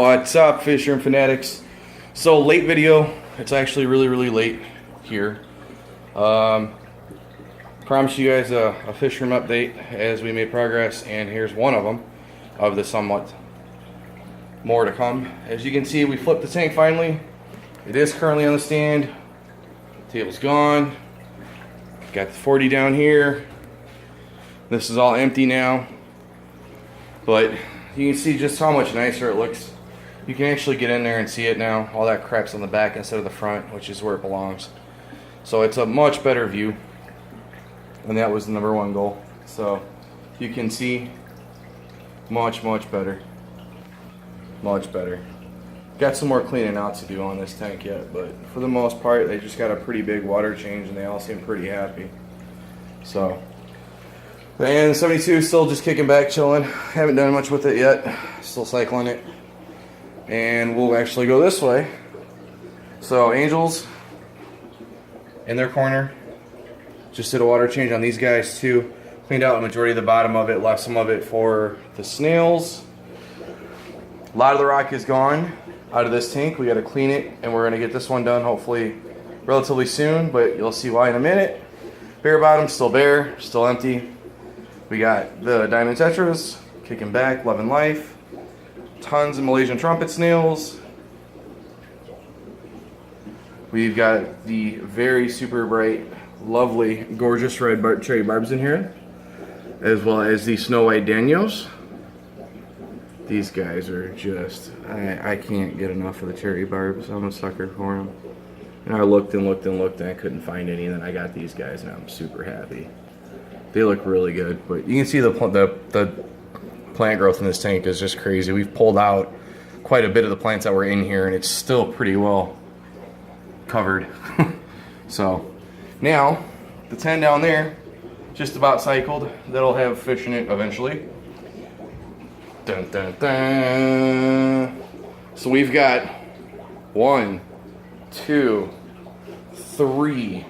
What's up, Fishroom fanatics? So late video. It's actually really late here. Promised you guys a Fishroom update as we made progress, and here's one of them of the somewhat more to come. As you can see, we flipped the tank finally. It is currently on the stand. Table's gone. Got the 40 down here. This is all empty now, but you can see just how much nicer it looks. You can actually get in there and see it now. All that crap's on the back instead of the front, which is where it belongs. So it's a much better view, and that was the #1 goal. So you can see much better. Much better. Got some more cleaning out to do on this tank yet, but for the most part, they just got a pretty big water change and they all seem pretty happy. So, and 72 is still just kicking back, chilling. Haven't done much with it yet. Still cycling it. And we'll actually go this way. So, Angels in their corner. Just did a water change on these guys too. Cleaned out a majority of the bottom of it, left some of it for the snails. A lot of the rock is gone out of this tank. We got to clean it, and we're going to get this one done hopefully relatively soon, but you'll see why in a minute. Bare bottom, still bare, still empty. We got the diamond tetras kicking back, loving life. Tons of Malaysian trumpet snails. We've got the very super bright, lovely, gorgeous red cherry barbs in here, as well as the snow white danios. These guys are just, I can't get enough of the cherry barbs. I'm a sucker for them. And I looked and I couldn't find any, and then I got these guys and I'm super happy. They look really good, but you can see the plant growth in this tank is just crazy. We've pulled out quite a bit of the plants that were in here, and it's still pretty well covered. So now the 10 down there, just about cycled. That'll have fish in it eventually. Dun, dun, dun. So we've got 1, 2, 3,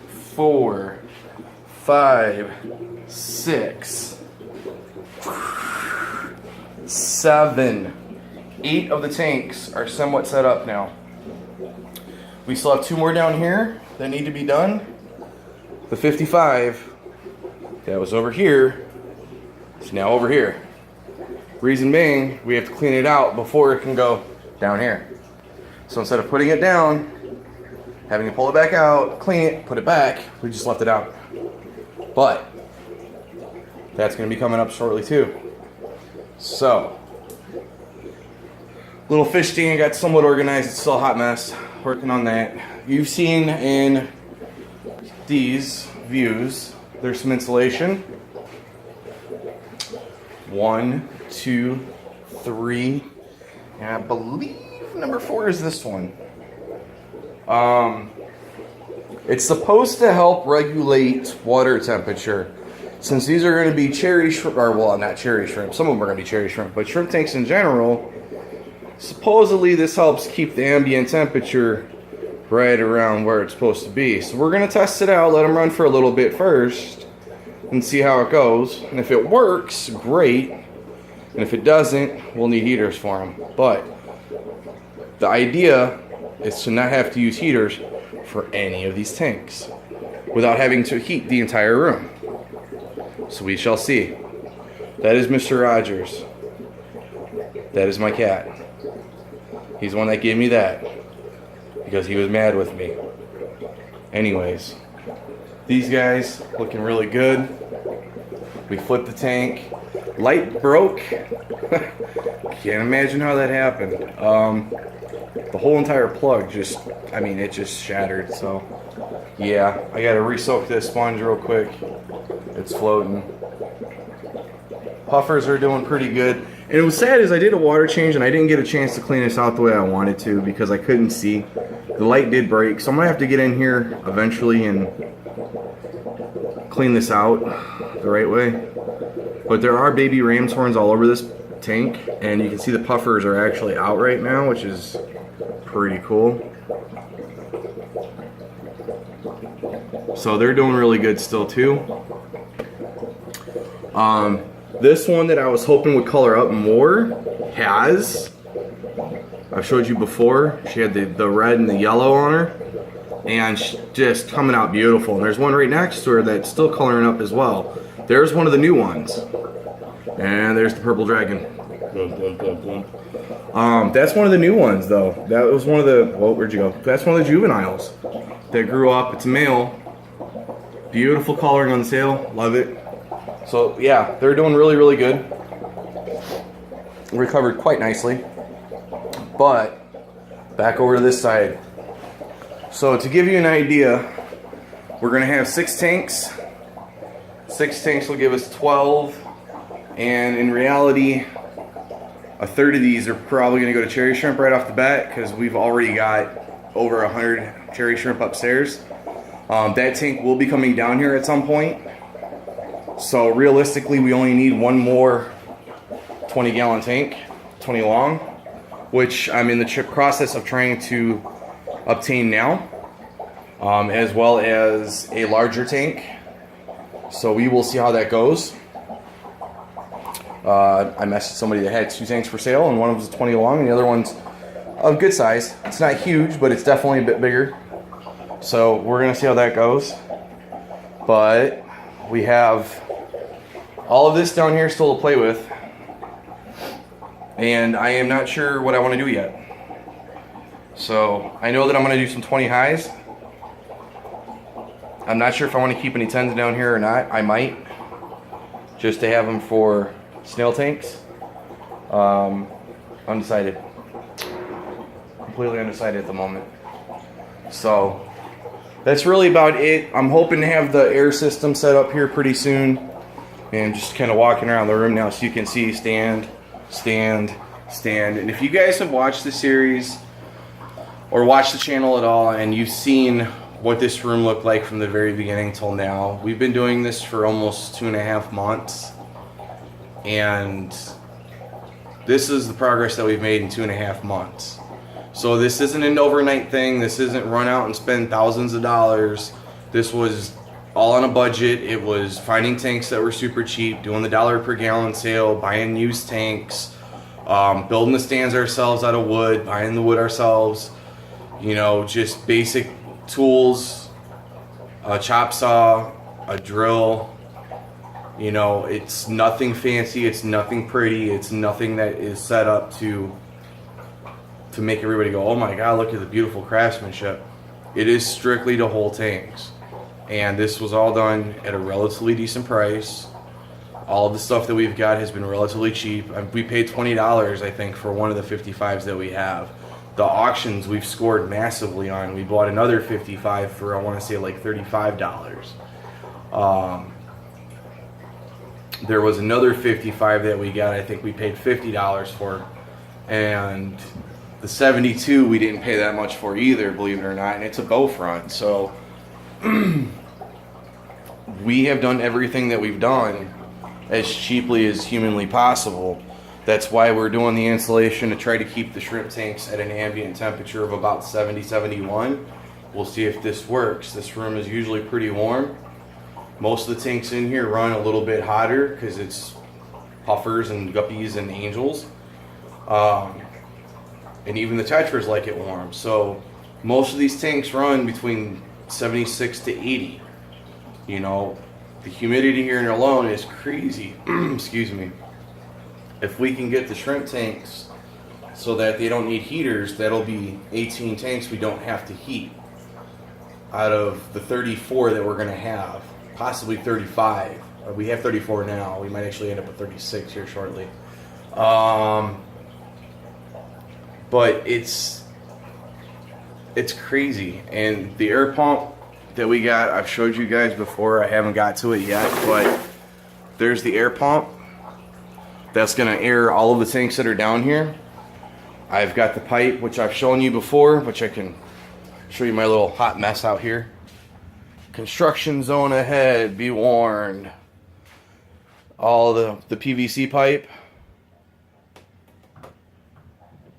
4, 5, 6, 7, 8 of the tanks are somewhat set up now. We still have 2 more down here that need to be done. The 55 that was over here is now over here. Reason being, we have to clean it out before it can go down here. So instead of putting it down, having to pull it back out, clean it, put it back, we just left it out. But that's going to be coming up shortly too. So, little fish stand got somewhat organized. It's still a hot mess. Working on that. You've seen in these views, there's some insulation. 1, 2, 3, and I believe number 4 is this one. It's supposed to help regulate water temperature. Since these are going to be cherry shrimp, or well, not cherry shrimp, some of them are going to be cherry shrimp, but shrimp tanks in general, supposedly this helps keep the ambient temperature right around where it's supposed to be. So we're going to test it out, let them run for a little bit first, and see how it goes. And if it works, great. And if it doesn't, we'll need heaters for them. But the idea is to not have to use heaters for any of these tanks without having to heat the entire room. So we shall see. That is Mr. Rogers. That is my cat. He's the one that gave me that because he was mad with me. Anyways, these guys looking really good. We flipped the tank. Light broke. Can't imagine how that happened. The whole entire plug just, it just shattered. So yeah, I gotta re-soak this sponge real quick. It's floating. Puffers are doing pretty good. And it was sad is I did a water change and I didn't get a chance to clean this out the way I wanted to because I couldn't see. The light did break, so I'm gonna have to get in here eventually and clean this out the right way. But there are baby ram's horns all over this tank, and you can see the puffers are actually out right now, which is pretty cool. So they're doing really good still too. This one that I was hoping would color up more has, I've showed you before. She had the red and the yellow on her, and just coming out beautiful. And there's one right next to her that's still coloring up as well. There's one of the new ones, and there's the purple dragon. That's one of the new ones though. That was one of the, well, where'd you go? That's one of the juveniles that grew up. It's a male. Beautiful coloring on the tail. Love it. So yeah, they're doing really, really good. Recovered quite nicely. But back over to this side. So to give you an idea, we're gonna have 6 tanks. 6 tanks will give us 12. And in reality, a third of these are probably going to go to cherry shrimp right off the bat because we've already got over 100 cherry shrimp upstairs. That tank will be coming down here at some point. So realistically, we only need one more 20-gallon tank, 20 long, which I'm in the process of trying to obtain now, as well as a larger tank. So we will see how that goes. I messaged somebody that had 2 tanks for sale, and one of them was 20 long, and the other one's of good size. It's not huge, but it's definitely a bit bigger. So we're gonna see how that goes. But we have all of this down here still to play with, and I am not sure what I want to do yet. So I know that I'm gonna do some 20 highs. I'm not sure if I want to keep any 10s down here or not. I might, just to have them for snail tanks. Undecided. Completely undecided at the moment. So that's really about it. I'm hoping to have the air system set up here pretty soon, and just kind of walking around the room now so you can see stand, stand, stand. And if you guys have watched the series or watched the channel at all, and you've seen what this room looked like from the very beginning till now, we've been doing this for almost 2.5 months. And this is the progress that we've made in 2.5 months. So this isn't an overnight thing. This isn't run out and spend thousands of dollars. This was all on a budget. It was finding tanks that were super cheap, doing the $1 per gallon sale, buying used tanks, building the stands ourselves out of wood, buying the wood ourselves, you know, just basic tools, a chop saw, a drill. You know, it's nothing fancy, it's nothing pretty, it's nothing that is set up to make everybody go, oh my god, look at the beautiful craftsmanship. It is strictly to whole tanks. And this was all done at a relatively decent price. All of the stuff that we've got has been relatively cheap. We paid $20, I think, for one of the 55s that we have. The auctions we've scored massively on. We bought another 55 for, I want to say, like $35. There was another 55 that we got, I think we paid $50 for. And the 72 we didn't pay that much for either, believe it or not, and it's a bow front. So we have done everything that we've done as cheaply as humanly possible. That's why we're doing the installation to try to keep the shrimp tanks at an ambient temperature of about 70, 71. We'll see if this works. This room is usually pretty warm. Most of the tanks in here run a little bit hotter because it's puffers and guppies and angels. And even the tetras like it warm. So most of these tanks run between 76 to 80. You know, the humidity here in alone is crazy. Excuse me. If we can get the shrimp tanks so that they don't need heaters, that'll be 18 tanks we don't have to heat out of the 34 that we're going to have. Possibly 35. We have 34 now. We might actually end up with 36 here shortly. But it's crazy. And the air pump that we got, I've showed you guys before. I haven't got to it yet, but there's the air pump that's going to air all of the tanks that are down here. I've got the pipe, which I've shown you before, which I can show you my little hot mess out here. Construction zone ahead, be warned. All the PVC pipe.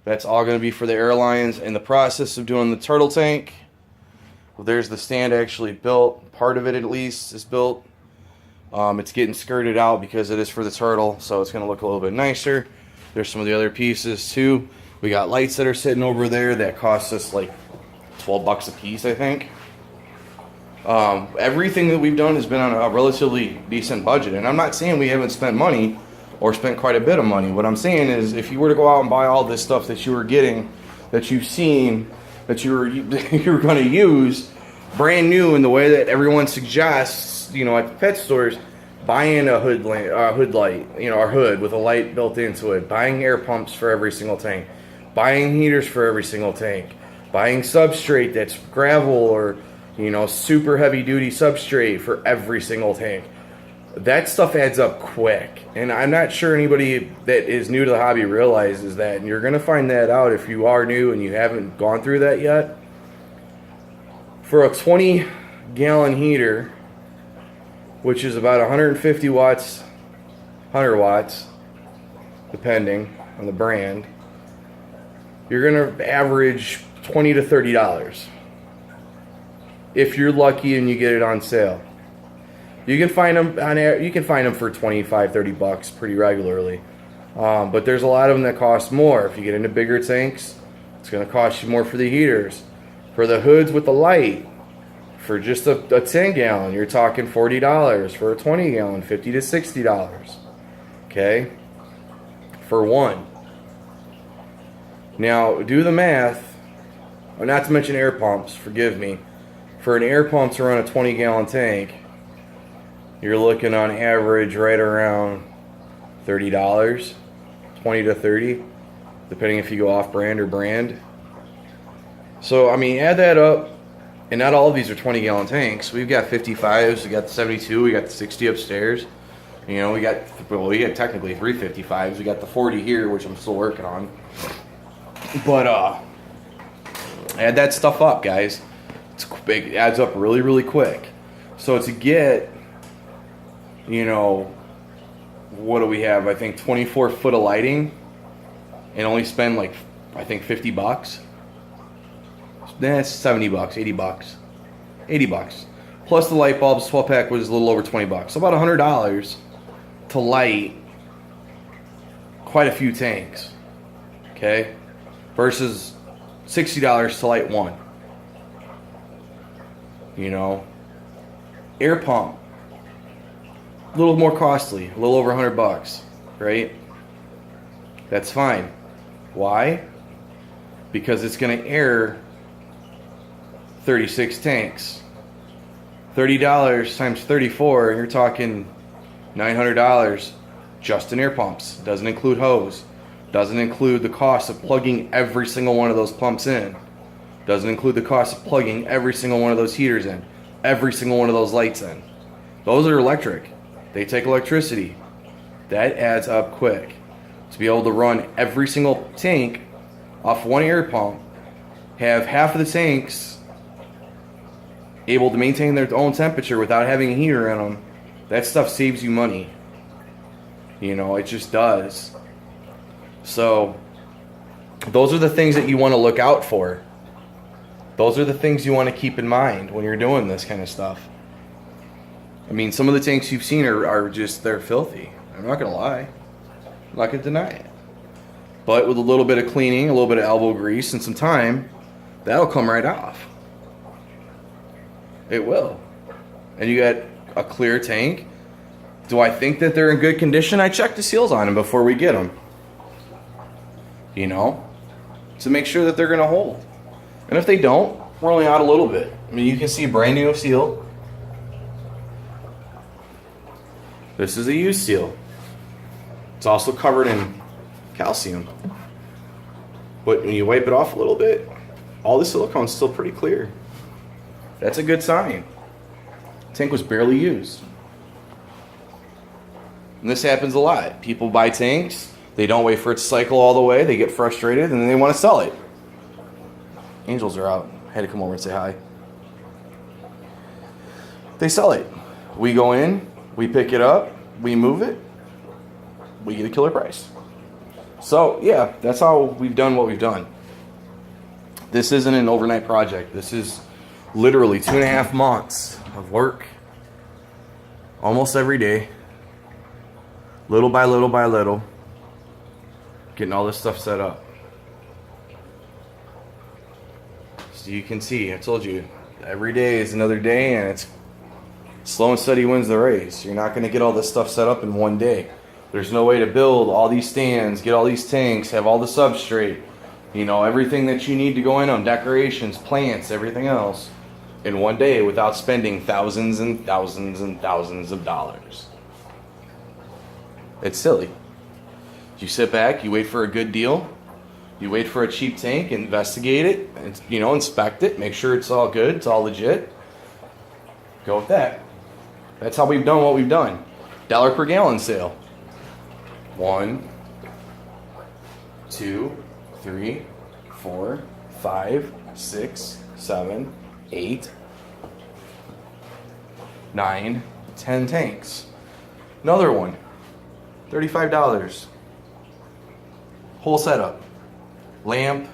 That's all going to be for the airlines. In the process of doing the turtle tank, well, there's the stand actually built. Part of it at least is built. It's getting skirted out because it is for the turtle, so it's going to look a little bit nicer. There's some of the other pieces too. We got lights that are sitting over there that cost us like 12 bucks a piece, I think. Everything that we've done has been on a relatively decent budget, and I'm not saying we haven't spent money or spent quite a bit of money. What I'm saying is, if you were to go out and buy all this stuff that you were getting, that you've seen, that you were going to use brand new in the way that everyone suggests, you know, at the pet stores, buying a hood light, you know, a hood with a light built into it, buying air pumps for every single tank, buying heaters for every single tank, buying substrate that's gravel or, you know, super heavy duty substrate for every single tank. That stuff adds up quick. And I'm not sure anybody that is new to the hobby realizes that. And you're going to find that out if you are new and you haven't gone through that yet. For a 20-gallon heater, which is about 150 watts, 100 watts, depending on the brand, you're going to average $20 to $30. If you're lucky and you get it on sale. You can find them for 25, 30 bucks pretty regularly. But there's a lot of them that cost more. If you get into bigger tanks, it's going to cost you more for the heaters. For the hoods with the light, for just a 10 gallon, you're talking $40. For a 20 gallon, $50 to $60. Okay? For one. Now, do the math. Not to mention air pumps, forgive me. For an air pump to run a 20 gallon tank, you're looking on average right around $30, 20 to 30, depending if you go off brand or brand. So, I mean, add that up, and not all of these are 20 gallon tanks. We've got 55s, we got the 72, we got the 60 upstairs. You know, we got technically 3 55s. We got the 40 here, which I'm still working on. But, add that stuff up, guys. It adds up really, really quick. So to get, you know, what do we have? I think 24 foot of lighting and only spend like, I think 50 bucks. That's 70 bucks, 80 bucks. 80 bucks. Plus the light bulbs, 12 pack was a little over 20 bucks. So about $100 to light quite a few tanks. Okay? Versus $60 to light one. You know, air pump, a little more costly, a little over 100 bucks, right? That's fine. Why? Because it's going to air 36 tanks. $30 times 34, and you're talking $900 just in air pumps. Doesn't include hose. Doesn't include the cost of plugging every single one of those pumps in. Doesn't include the cost of plugging every single one of those heaters in. Every single one of those lights in. Those are electric. They take electricity. That adds up quick. To be able to run every single tank off one air pump, have half of the tanks able to maintain their own temperature without having a heater in them, that stuff saves you money. You know, it just does. So, those are the things that you want to look out for. Those are the things you want to keep in mind when you're doing this kind of stuff. I mean, some of the tanks you've seen are just, they're filthy. I'm not going to lie. I'm not going to deny it. But with a little bit of cleaning, a little bit of elbow grease, and some time, that'll come right off. It will. And you got a clear tank. Do I think that they're in good condition? I check the seals on them before we get them. You know? To make sure that they're going to hold. And if they don't, we're only out a little bit. I mean, you can see brand new seal. This is a used seal. It's also covered in calcium. But when you wipe it off a little bit, all the silicone's still pretty clear. That's a good sign. The tank was barely used. And this happens a lot. People buy tanks, they don't wait for it to cycle all the way, they get frustrated, and then they want to sell it. Angels are out. I had to come over and say hi. They sell it. We go in, we pick it up, we move it, we get a killer price. So, yeah, that's how we've done what we've done. This isn't an overnight project. This is literally 2.5 months of work. Almost every day. Little by little by little. Getting all this stuff set up. as you can see, I told you, every day is another day, and it's slow and steady wins the race. You're not going to get all this stuff set up in one day. There's no way to build all these stands, get all these tanks, have all the substrate, you know, everything that you need to go in on, decorations, plants, everything else, in one day without spending thousands and thousands and thousands of dollars. It's silly. You sit back, you wait for a good deal, you wait for a cheap tank, investigate it, and, you know, inspect it, make sure it's all good, it's all legit. Go with that. That's how we've done what we've done. $1 per gallon sale. 1, 2, 3, 4, 5, 6, 7, 8, 9, 10 tanks. Another one. $35. Whole setup. Lamp,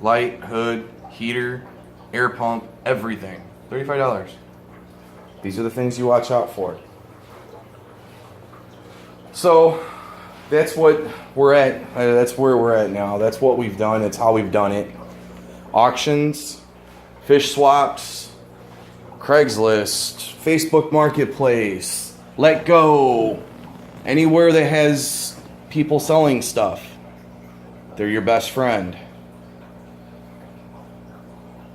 light, hood, heater, air pump, everything. $35. These are the things you watch out for. So that's what we're at. That's where we're at now. That's what we've done. That's how we've done it. Auctions, fish swaps, Craigslist, Facebook Marketplace, Let Go, anywhere that has people selling stuff. They're your best friend.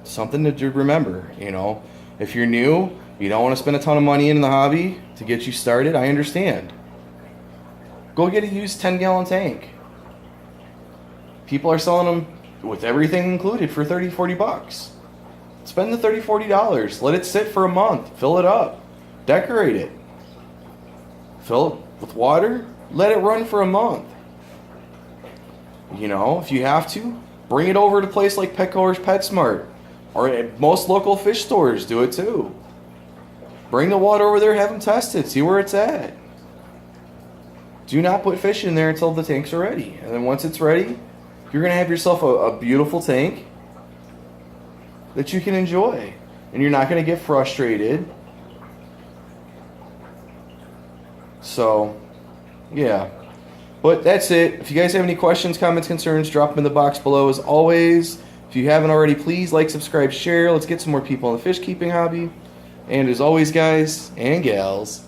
Something to remember, you know. If you're new, you don't want to spend a ton of money in the hobby to get you started, I understand. Go get a used 10-gallon tank. People are selling them with everything included for 30, 40 bucks. Spend the 30, 40 dollars. Let it sit for a month. Fill it up. Decorate it. Fill it with water. Let it run for a month. You know, if you have to, bring it over to a place like Petco or PetSmart. Or at most local fish stores do it too. Bring the water over there, have them test it, see where it's at. Do not put fish in there until the tanks are ready. And then once it's ready, you're going to have yourself a beautiful tank that you can enjoy. And you're not going to get frustrated. So, yeah. But that's it. If you guys have any questions, comments, concerns, drop them in the box below. As always, if you haven't already, please like, subscribe, share. Let's get some more people in the fish keeping hobby. And as always, guys and gals,